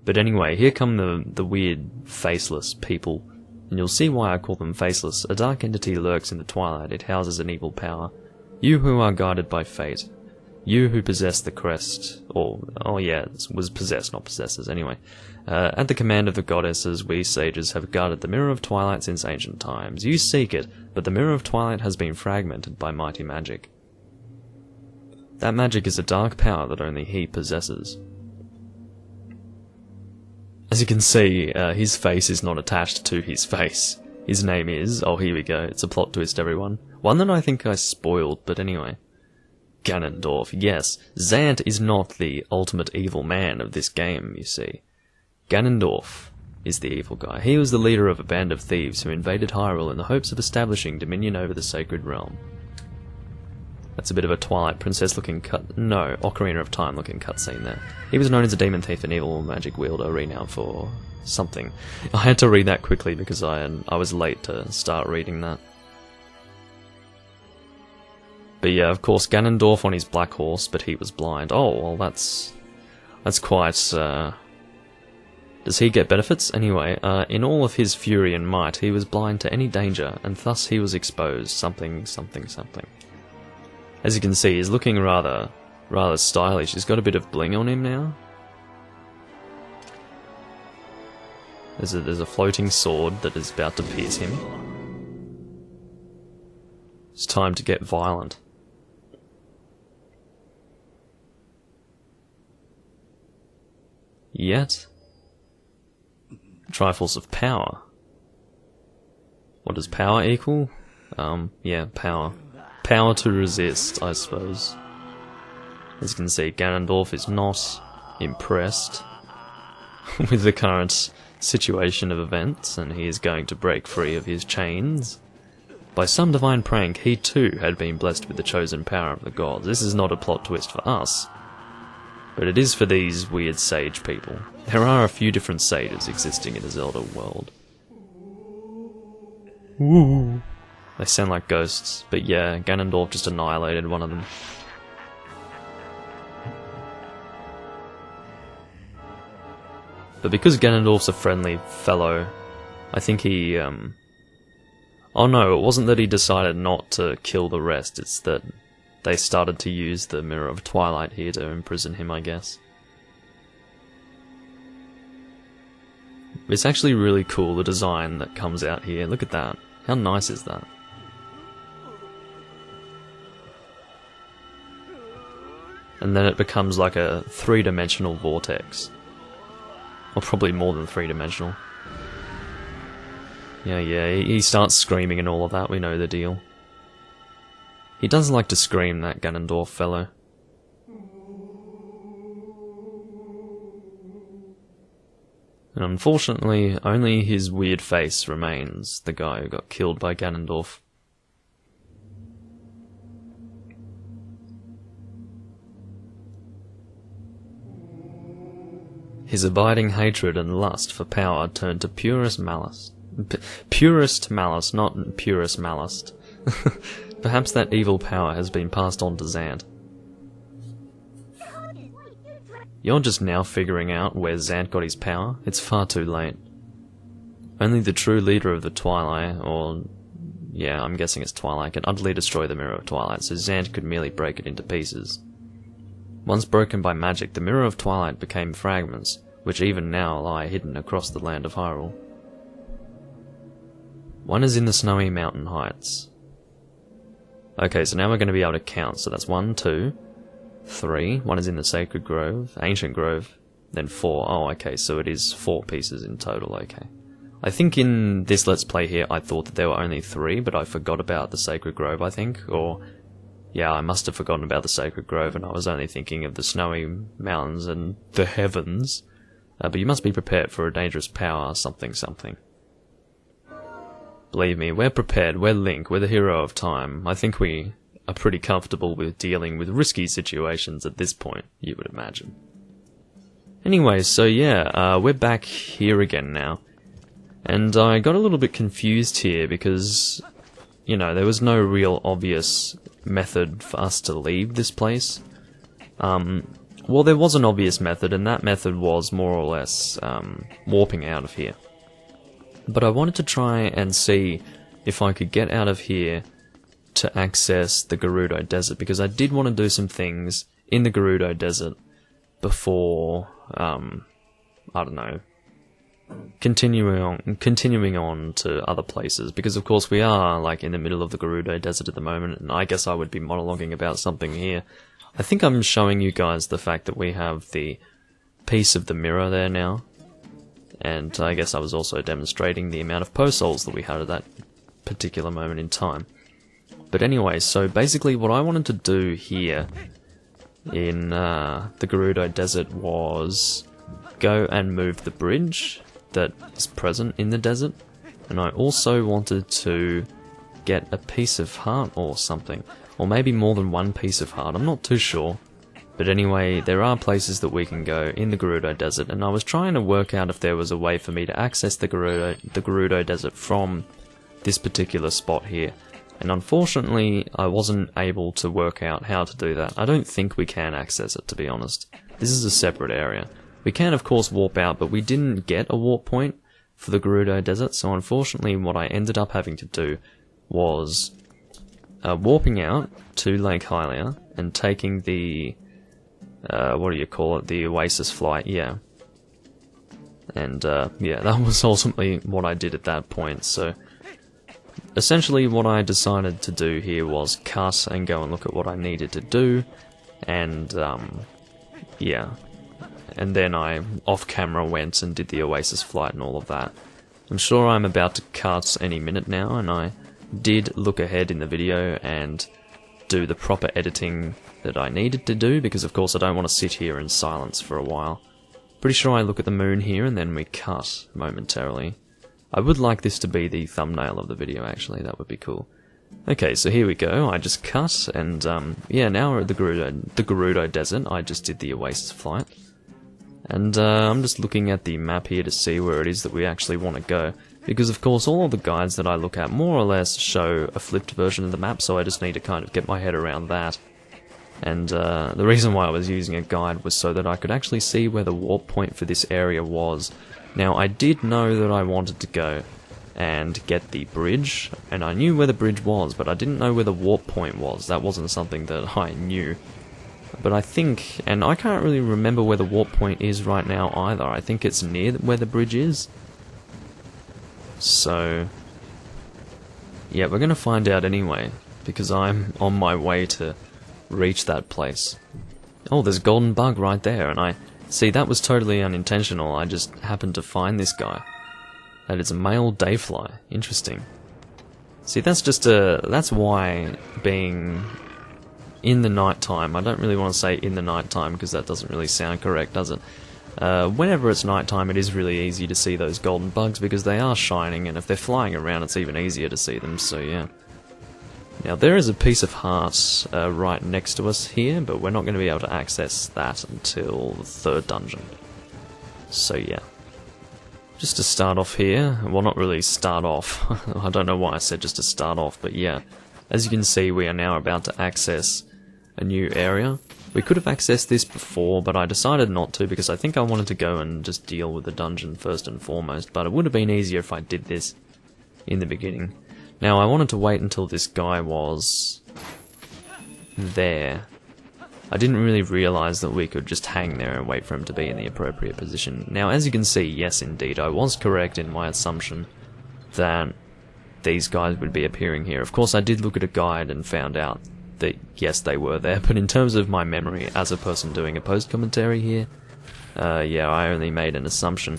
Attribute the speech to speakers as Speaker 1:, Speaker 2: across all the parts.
Speaker 1: But anyway, here come the weird, faceless people. And you'll see why I call them faceless. A dark entity lurks in the Twilight. It houses an evil power. You who are guided by fate. You who possess the crest. Oh yeah, it was possessed, not possessors, anyway. At the command of the goddesses, we sages have guarded the Mirror of Twilight since ancient times. You seek it, but the Mirror of Twilight has been fragmented by mighty magic. That magic is a dark power that only he possesses. As you can see, his face is not attached to his face. His name is... oh, here we go. It's a plot twist, everyone. One that I think I spoiled, but anyway. Ganondorf. Yes, Zant is not the ultimate evil man of this game, you see. Ganondorf is the evil guy. He was the leader of a band of thieves who invaded Hyrule in the hopes of establishing dominion over the Sacred Realm. That's a bit of a Twilight Princess looking Ocarina of Time looking cutscene there. He was known as a demon thief and evil magic wielder, renowned for something. I had to read that quickly because I was late to start reading that. But yeah, of course, Ganondorf on his black horse, but he was blind. Oh, well, that's quite... Does he get benefits? Anyway, in all of his fury and might, he was blind to any danger, and thus he was exposed. Something. As you can see, he's looking rather stylish. He's got a bit of bling on him now. There's a floating sword that is about to pierce him. It's time to get violent. Yet, trifles of power. What does power equal? Yeah, power. Power to resist, I suppose. As you can see, Ganondorf is not impressed with the current situation of events, and he is going to break free of his chains. By some divine prank, he too had been blessed with the chosen power of the gods. This is not a plot twist for us, but it is for these weird sage people. There are a few different sages existing in the Zelda world. Woo. They sound like ghosts, but yeah, Ganondorf just annihilated one of them. But because Ganondorf's a friendly fellow, I think he, oh no, it wasn't that he decided not to kill the rest, it's that they started to use the Mirror of Twilight here to imprison him, I guess. It's actually really cool, the design that comes out here. Look at that. How nice is that? And then it becomes like a three-dimensional vortex. Or probably more than three-dimensional. Yeah, he starts screaming and all of that, we know the deal. He does like to scream, that Ganondorf fellow. And unfortunately, only his weird face remains, the guy who got killed by Ganondorf. His abiding hatred and lust for power turned to purest malice. Purest malice, not purest malice. Perhaps that evil power has been passed on to Zant. You're just now figuring out where Zant got his power? It's far too late. Only the true leader of the Twilight, or... yeah, I'm guessing it's Twilight, can utterly destroy the Mirror of Twilight, so Zant could merely break it into pieces. Once broken by magic, the Mirror of Twilight became fragments, which even now lie hidden across the land of Hyrule. One is in the snowy mountain heights. Okay, so now we're going to be able to count, so that's 1, 2, 3, one is in the Sacred Grove, Ancient Grove, then 4. Oh, okay, so it is 4 pieces in total, okay. I think in this Let's Play here, I thought that there were only 3, but I forgot about the Sacred Grove, I think, or... yeah, I must have forgotten about the Sacred Grove, and I was only thinking of the snowy mountains and the heavens. But you must be prepared for a dangerous power, something. Believe me, we're prepared, we're Link, we're the hero of time. I think we are pretty comfortable with dealing with risky situations at this point, you would imagine. Anyway, so yeah, we're back here again now. And I got a little bit confused here because, you know, there was no real obvious method for us to leave this place. Well, there was an obvious method, and that method was more or less warping out of here. But I wanted to try and see if I could get out of here to access the Gerudo Desert, because I did want to do some things in the Gerudo Desert before, I don't know, continuing on to other places, because of course we are like in the middle of the Gerudo Desert at the moment, and I guess I would be monologuing about something here. I think I'm showing you guys the fact that we have the piece of the mirror there now, and I guess I was also demonstrating the amount of post-souls that we had at that particular moment in time. But anyway, so basically what I wanted to do here in the Gerudo Desert was go and move the bridge that is present in the desert, and I also wanted to get a piece of heart or something, or maybe more than one piece of heart, I'm not too sure. But anyway, there are places that we can go in the Gerudo Desert, and I was trying to work out if there was a way for me to access the Gerudo Desert from this particular spot here. And unfortunately, I wasn't able to work out how to do that. I don't think we can access it, to be honest. This is a separate area. We can, of course, warp out, but we didn't get a warp point for the Gerudo Desert, so unfortunately what I ended up having to do was warping out to Lake Hylia and taking the what do you call it, the Oasis flight, yeah. And yeah, that was ultimately what I did at that point. So essentially what I decided to do here was cut and go and look at what I needed to do, and yeah, and then I off camera went and did the Oasis flight and all of that. I'm sure I'm about to cut any minute now, and I did look ahead in the video and do the proper editing that I needed to do, because of course I don't want to sit here in silence for a while. Pretty sure I look at the moon here and then we cut momentarily. I would like this to be the thumbnail of the video, actually, that would be cool. Okay, so here we go, I just cut, and yeah, now we're at the Gerudo Desert. I just did the Oasis flight. And I'm just looking at the map here to see where it is that we actually want to go. Because of course all of the guides that I look at more or less show a flipped version of the map, so I just need to kind of get my head around that. And the reason why I was using a guide was so that I could actually see where the warp point for this area was. Now I did know that I wanted to go and get the bridge, and I knew where the bridge was, but I didn't know where the warp point was. That wasn't something that I knew. But I think, and I can't really remember where the warp point is right now either, I think it's near where the bridge is. So yeah, we're gonna find out anyway, because I'm on my way to reach that place. Oh, there's a golden bug right there, and I see that was totally unintentional. I just happened to find this guy. That is a male dayfly. Interesting. See, that's just that's why being in the nighttime, I don't really want to say in the nighttime because that doesn't really sound correct, does it? Whenever it's nighttime, it is really easy to see those golden bugs because they are shining, and if they're flying around, it's even easier to see them, so yeah. Now, there is a piece of heart right next to us here, but we're not going to be able to access that until the third dungeon. So yeah. Just to start off here, well, not really start off, I don't know why I said just to start off, but yeah. As you can see, we are now about to access a new area. We could have accessed this before, but I decided not to because I think I wanted to go and just deal with the dungeon first and foremost, but it would have been easier if I did this in the beginning. Now, I wanted to wait until this guy was there. I didn't really realise that we could just hang there and wait for him to be in the appropriate position. Now, as you can see, yes indeed, I was correct in my assumption that these guys would be appearing here. Of course, I did look at a guide and found out that yes, they were there, but in terms of my memory as a person doing a post-commentary here, yeah, I only made an assumption.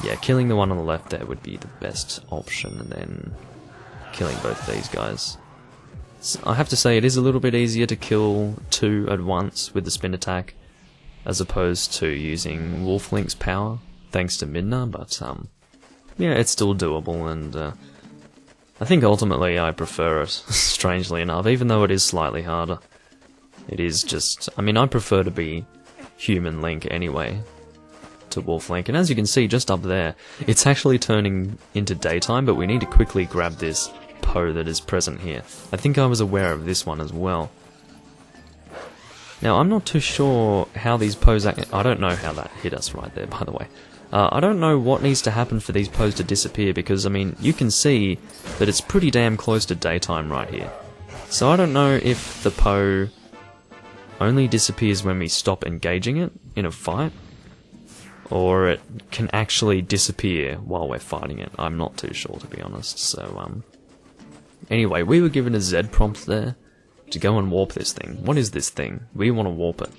Speaker 1: Yeah, killing the one on the left there would be the best option, and then killing both of these guys. So I have to say, it is a little bit easier to kill two at once with the spin attack, as opposed to using Wolf Link's power, thanks to Midna, but yeah, it's still doable, and I think ultimately I prefer it, strangely enough, even though it is slightly harder. It is just, I mean, I prefer to be Human Link anyway, to Wolf Link, and as you can see just up there, it's actually turning into daytime, but we need to quickly grab this Poe that is present here. I think I was aware of this one as well. Now, I'm not too sure how these pose... I don't know how that hit us right there, by the way. I don't know what needs to happen for these pose to disappear, because, I mean, you can see that it's pretty damn close to daytime right here. So I don't know if the Poe only disappears when we stop engaging it in a fight, or it can actually disappear while we're fighting it. I'm not too sure, to be honest. So, anyway, we were given a Z prompt there to go and warp this thing. What is this thing? We want to warp it.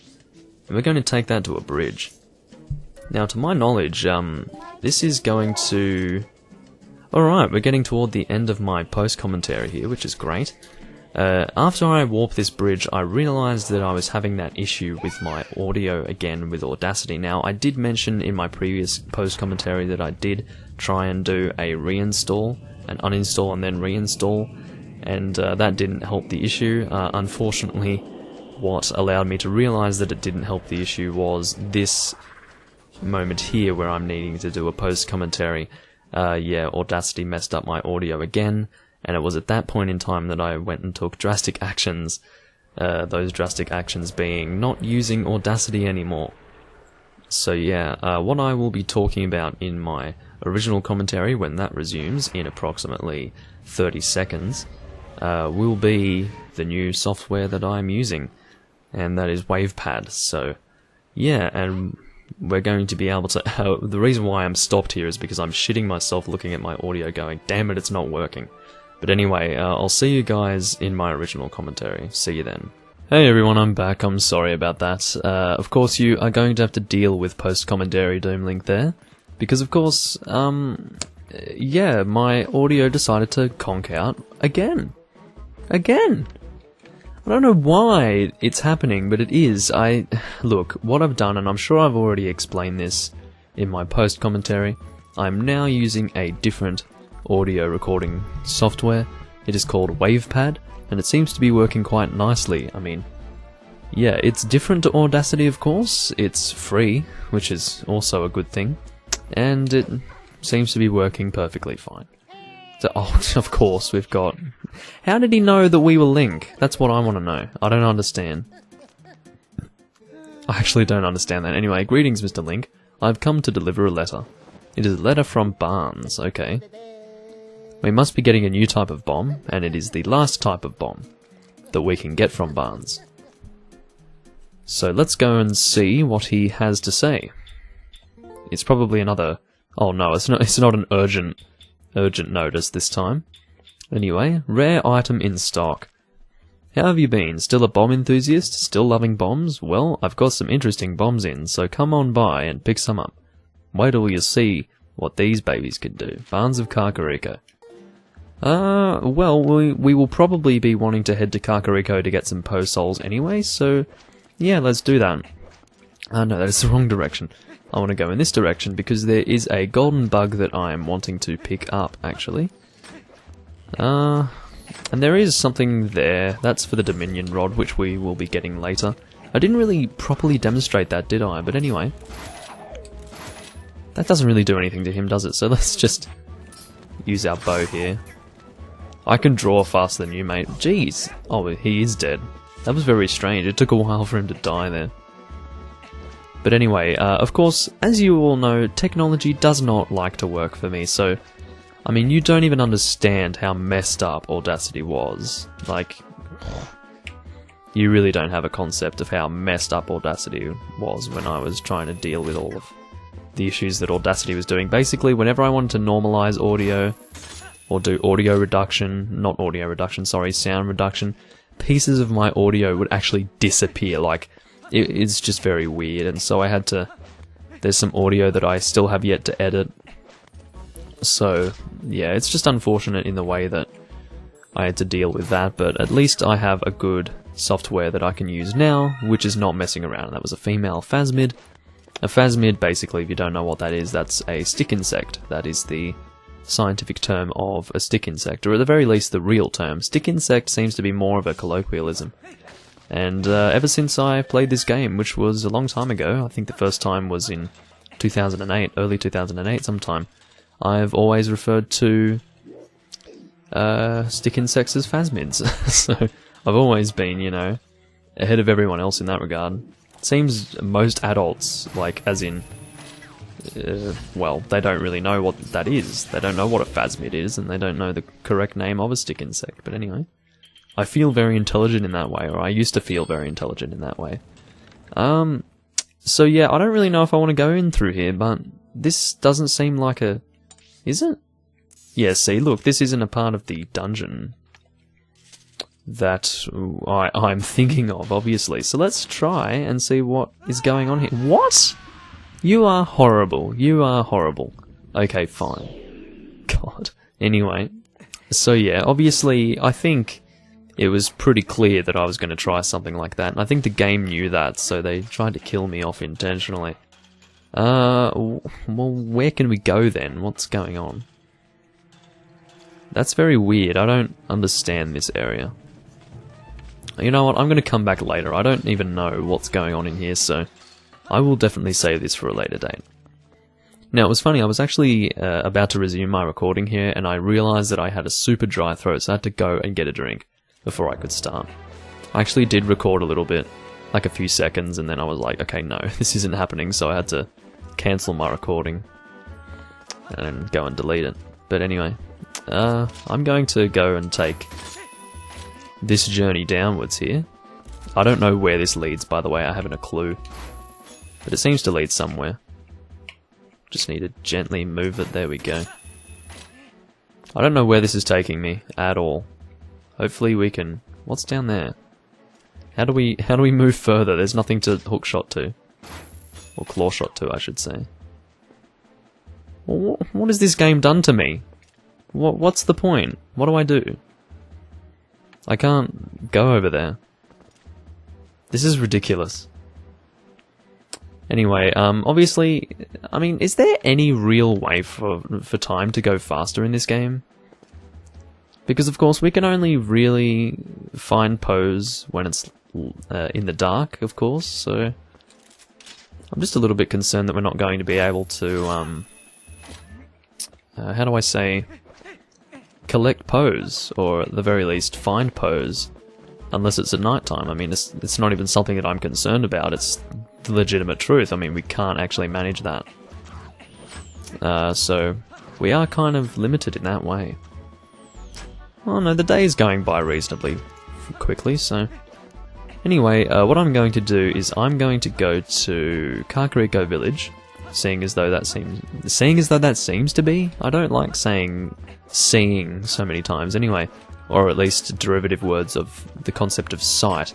Speaker 1: And we're going to take that to a bridge. Now, to my knowledge, this is going to... Alright, we're getting toward the end of my post-commentary here, which is great. After I warped this bridge, I realised that I was having that issue with my audio again with Audacity. Now, I did mention in my previous post-commentary that I did try and do a reinstall, an uninstall and then reinstall, and that didn't help the issue. Unfortunately, what allowed me to realise that it didn't help the issue was this moment here where I'm needing to do a post-commentary. Yeah, Audacity messed up my audio again, and it was at that point in time that I went and took drastic actions, those drastic actions being not using Audacity anymore. So yeah, what I will be talking about in my original commentary, when that resumes in approximately 30 seconds, will be the new software that I'm using, and that is WavePad. So yeah, and we're going to be able to... the reason why I'm stopped here is because I'm shitting myself looking at my audio going, damn it, it's not working. But anyway, I'll see you guys in my original commentary. See you then. Hey everyone, I'm back. I'm sorry about that. Of course, you are going to have to deal with post-commentary Doomlink there. Because, of course, yeah, my audio decided to conk out again. Again! I don't know why it's happening, but it is. Look, what I've done, and I'm sure I've already explained this in my post-commentary, I'm now using a different audio recording software. It is called WavePad, and it seems to be working quite nicely. I mean, yeah, it's different to Audacity, of course. It's free, which is also a good thing, and it seems to be working perfectly fine. So, oh, of course, we've got... How did he know that we were Link? That's what I want to know. I don't understand. I actually don't understand that. Anyway, greetings, Mr. Link. I've come to deliver a letter. It is a letter from Barnes, okay. We must be getting a new type of bomb, and it is the last type of bomb that we can get from Barnes. So let's go and see what he has to say. It's probably another... Oh no, it's not an urgent notice this time. Anyway, rare item in stock. How have you been? Still a bomb enthusiast? Still loving bombs? Well, I've got some interesting bombs in, so come on by and pick some up. Wait till you see what these babies can do. Barnes of Kakariko. Well, we will probably be wanting to head to Kakariko to get some Poe souls anyway, so yeah, let's do that. No, that is the wrong direction. I want to go in this direction because there is a golden bug that I am wanting to pick up, actually. And there is something there. That's for the Dominion Rod, which we will be getting later. I didn't really properly demonstrate that, did I? But anyway. That doesn't really do anything to him, does it? So let's just use our bow here. I can draw faster than you, mate. Jeez. Oh, he is dead. That was very strange. It took a while for him to die there. But anyway, of course, as you all know, technology does not like to work for me, so... I mean, you don't even understand how messed up Audacity was. Like... You really don't have a concept of how messed up Audacity was when I was trying to deal with all of the issues that Audacity was doing. Basically, whenever I wanted to normalize audio, or do audio reduction, not audio reduction, sorry, sound reduction, pieces of my audio would actually disappear. Like, it's just very weird, and so I had to... There's some audio that I still have yet to edit. So, yeah, it's just unfortunate in the way that I had to deal with that, but at least I have a good software that I can use now, which is not messing around. And that was a female phasmid. A phasmid, basically, if you don't know what that is, that's a stick insect. That is the scientific term of a stick insect, or at the very least the real term. Stick insect seems to be more of a colloquialism. And ever since I played this game, which was a long time ago, I think the first time was in 2008, early 2008 sometime, I've always referred to stick insects as phasmids. So I've always been, you know, ahead of everyone else in that regard. Seems most adults, like, as in, well, they don't really know what that is. They don't know what a phasmid is, and they don't know the correct name of a stick insect. But anyway, I feel very intelligent in that way, or I used to feel very intelligent in that way. So yeah, I don't really know if I want to go in through here, but this doesn't seem like a... Is it? Yeah, see, look, this isn't a part of the dungeon that I'm thinking of, obviously. So let's try and see what is going on here. What? You are horrible. You are horrible. Okay, fine. God. Anyway, so yeah, obviously, I think it was pretty clear that I was going to try something like that, and I think the game knew that, so they tried to kill me off intentionally. Well, where can we go then? What's going on? That's very weird. I don't understand this area. You know what, I'm going to come back later. I don't even know what's going on in here, so I will definitely save this for a later date. Now, it was funny, I was actually about to resume my recording here, and I realised that I had a super dry throat, so I had to go and get a drink before I could start. I actually did record a little bit, like a few seconds, and then I was like, okay, no, this isn't happening, so I had to cancel my recording and go and delete it. But anyway, I'm going to go and take this journey downwards here. I don't know where this leads, by the way, I haven't a clue. But it seems to lead somewhere. Just need to gently move it, there we go. I don't know where this is taking me, at all. Hopefully we can... What's down there? How do we move further? There's nothing to hook shot to. Or claw shot to, I should say. Well, what has this game done to me? What's the point? What do I do? I can't go over there. This is ridiculous. Anyway, obviously, I mean, is there any real way for time to go faster in this game? Because of course we can only really find pose when it's in the dark, of course, so I'm just a little bit concerned that we're not going to be able to, how do I say, collect pose, or at the very least find pose, unless it's at night time. I mean, it's not even something that I'm concerned about, it's the legitimate truth. I mean, we can't actually manage that. So we are kind of limited in that way. Oh no, the day is going by reasonably quickly, so... Anyway, what I'm going to do is I'm going to go to Kakariko Village, seeing as though that seems to be? I don't like saying seeing so many times anyway, or at least derivative words of the concept of sight,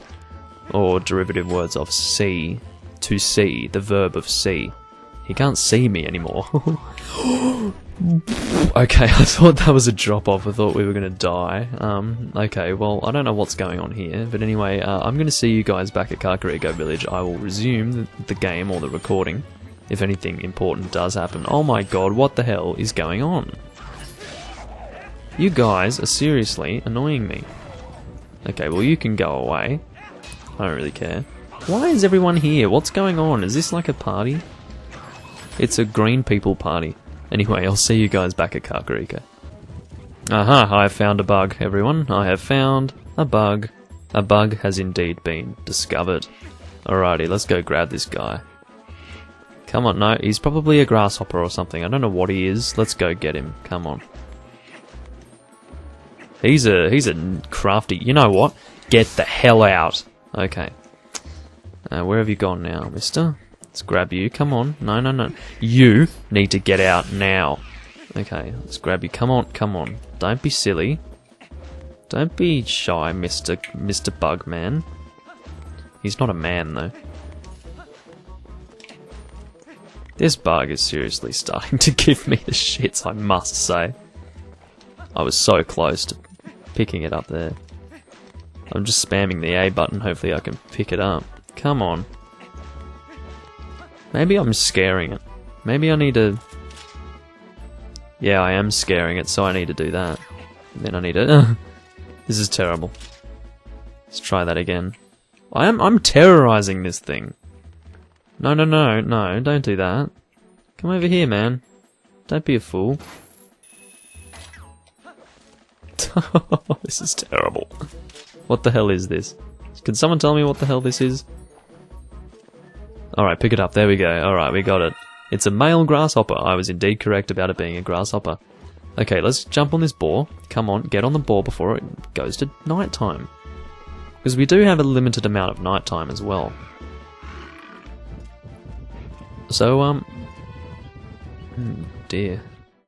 Speaker 1: or derivative words of see, to see, the verb of see. He can't see me anymore. Okay, I thought that was a drop-off. I thought we were going to die. Okay, well, I don't know what's going on here. But anyway, I'm going to see you guys back at Kakariko Village. I will resume the game or the recording if anything important does happen. Oh my god, what the hell is going on? You guys are seriously annoying me. Okay, well, you can go away. I don't really care. Why is everyone here? What's going on? Is this like a party? It's a green people party. Anyway, I'll see you guys back at Kakariko. Aha, I have found a bug, everyone. I have found a bug. A bug has indeed been discovered. Alrighty, let's go grab this guy. Come on, no, he's probably a grasshopper or something. I don't know what he is. Let's go get him. Come on. He's a crafty... You know what? Get the hell out. Okay. Where have you gone now, mister? Let's grab you. Come on. No, no, no. You need to get out now. Okay, let's grab you. Come on, come on. Don't be silly. Don't be shy, Mr. Bugman. He's not a man, though. This bug is seriously starting to give me the shits, I must say. I was so close to picking it up there. I'm just spamming the A button, hopefully I can pick it up. Come on. Maybe I'm scaring it. Maybe I need to... Yeah, I am scaring it, so I need to do that. And then I need to... This is terrible. Let's try that again. I'm terrorizing this thing. No, no, no, no, don't do that. Come over here, man. Don't be a fool. This is terrible. What the hell is this? Can someone tell me what the hell this is? Alright, pick it up. There we go. Alright, we got it. It's a male grasshopper. I was indeed correct about it being a grasshopper. Okay, let's jump on this boar. Come on, get on the boar before it goes to nighttime. Because we do have a limited amount of nighttime as well. So, dear.